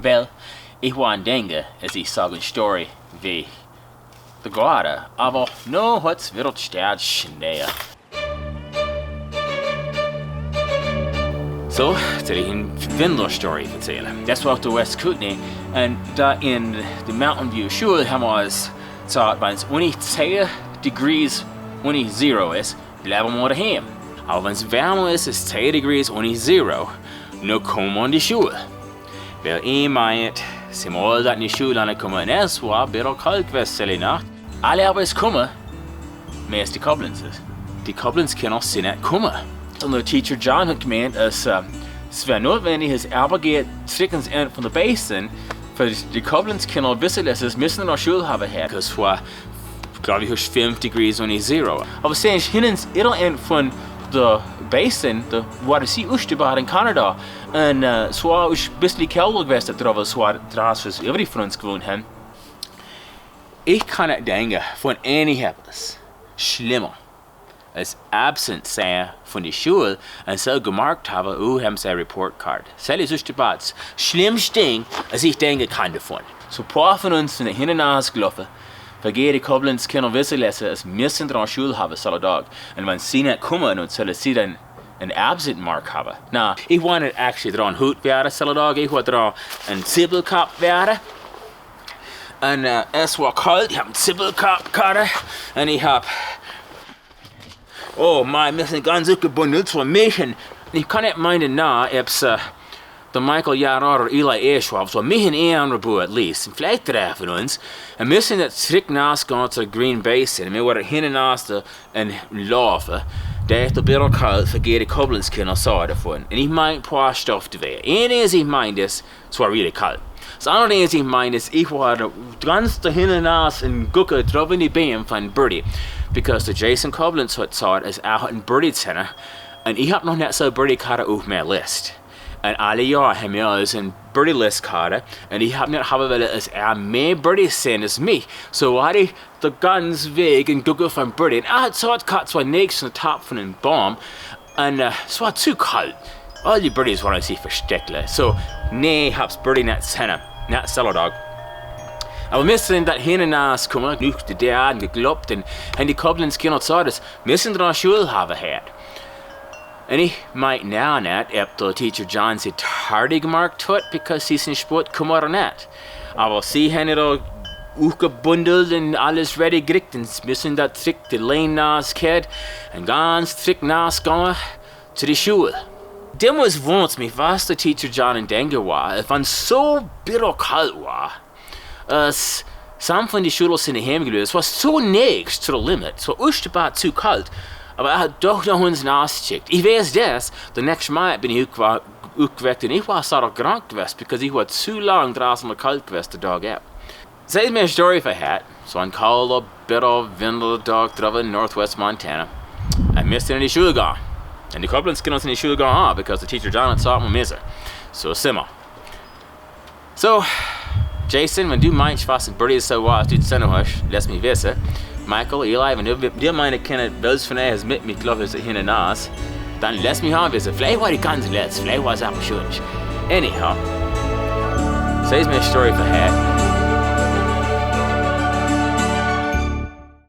Wel, ich war ein Denker, als ich sage eine Story wie de Garde, aber no hat's wird staat schneller. So, soll ich eine Windler-Story erzählen. Das war auf der West Kootenai und da in der Mountain View Schul haben wir es gesagt, wenn es unter 10 Degrees unter Zero ist, bleiben wir daheim. Aber wenn es wärmer ist, ist 10 Degrees unter Zero, nur kommen wir in die Schule. Weil ich meint, sie mal in die Schule angekommen und es war ein bisschen kalt gewesen die Nacht. Alle aber es kommen, mehr als die Koblenzer. Die Koblenz-Kinder sind nicht kommen. Und der Teacher John hat gemeint, es wäre notwendig, dass er geht zurück ins Ende von der Basin, für die Koblenz-Kinder wissen, dass es müssen in der Schule haben. Es war, glaube ich, 5 Degrees unter Zero. Aber sehen Sie, hinten ins Ende von der Basin, da war es sie Ostbad in Kanada. Und es war ein bisschen kälter gewesen, aber es war draußen, was wir von uns gewohnt haben. Ich kann nicht denken, von etwas schlimmer als absent sein von der Schule und so gemerkt habe, haben sie eine Report-Card. Das ist das schlimmste Ding, als ich denken kann davon. So ein paar von uns sind hinten gelaufen, weil die Koblenz-Kinder wissen lassen, dass wir in der Schule haben, jeden Tag. Und wenn sie nicht kommen, und sollen sie dann einen Absent-Mark haben. Na, ich wollte nicht actually dran Hut werden, jeden Tag. Ich wollte dran ein Zibbelkopf werden. Und es war kalt, ich habe einen Zibbelkopf gehabt und ich habe oh mein, wir sind ganz gebundelt von mich und ich kann nicht meinen, ob es der Michael Jara oder Eli Ash war, so mich und ein anderer Bub at least, und vielleicht 3 von uns, und wir sind jetzt zurück nachgegangen zur Green Basin, und wir waren hinten nach und laufen, der ist ein bisschen kalt, für die Koblenz-Kinder sah davon, und ich meine ein paar Stoff zu wehren. Eines ich meine, es war really kalt. Das andere ist, ich meine, ich war ganz dahinten nach und gucke drauf in die Beine von Birdie. Because der Jason Koblenz hat gesagt, dass er einen Birdie-Zähne und ich habe noch nicht so eine Birdie-Karte auf meiner Liste. Und alle Jahre haben wir also eine Birdie-List-Karte und ich habe nicht haben wollen, dass er mehr Birdies sehen als mich. So hatte ich den ganzen Weg und gucke von Birdie. Und er hat gesagt, zwei nächsten Top von einem Baum und es war zu kalt. All die Birdies waren sich versteckt. So, nee, ich hab's Birdie nicht sehen, nicht Cellardog. Aber wir sind da hinten gekommen, genug der geglaubt und die Koblenz-Kinder gesagt, dass wir in der Schule haben. Und ich meinte now nicht, ob der Teacher John sie tardy gemacht hat, because sie in Sport kommen oder nicht. Aber sie haben da auch gebundelt und alles ready gekriegt und wir sind da zurück die Lane nachgekehrt und ganz zurück nachgegangen zu der Schule. Damals wundert mich, was der Teacher John in Denker war, wenn es so bitter kalt war. Some von den Schulen sind heimgelöst. Es war so nächst zu der Limit. Es war echt zu kalt. Aber er hat doch noch uns nachgecheckt. Ich weiß das. Der nächste Mal bin ich aufgeweckt und ich war so krank gewesen, because ich war zu lang draußen kalt gewesen, der Tag ab. Das ist mir eine Story verhält. So ein kalter, bitter, windiger Tag drauf in Northwest Montana. Ich musste in die Schule gehen. Und die Koblenz-Kinder sind in die Schule gegangen, because der Teacher John hat gesagt, wir müssen. So sind wir. So, Jason, wenn du meinst, was ein Birdie so war, du zu sehen hast, lass mich wissen. Michael, Eli, wenn du meine Kinder willst von euch mit mir, glaube ich, hinten aus, dann lass mich haben wissen. Vielleicht war die ganz letzt, vielleicht war es auch schon. Anyhow, so ist mir eine Story verhält.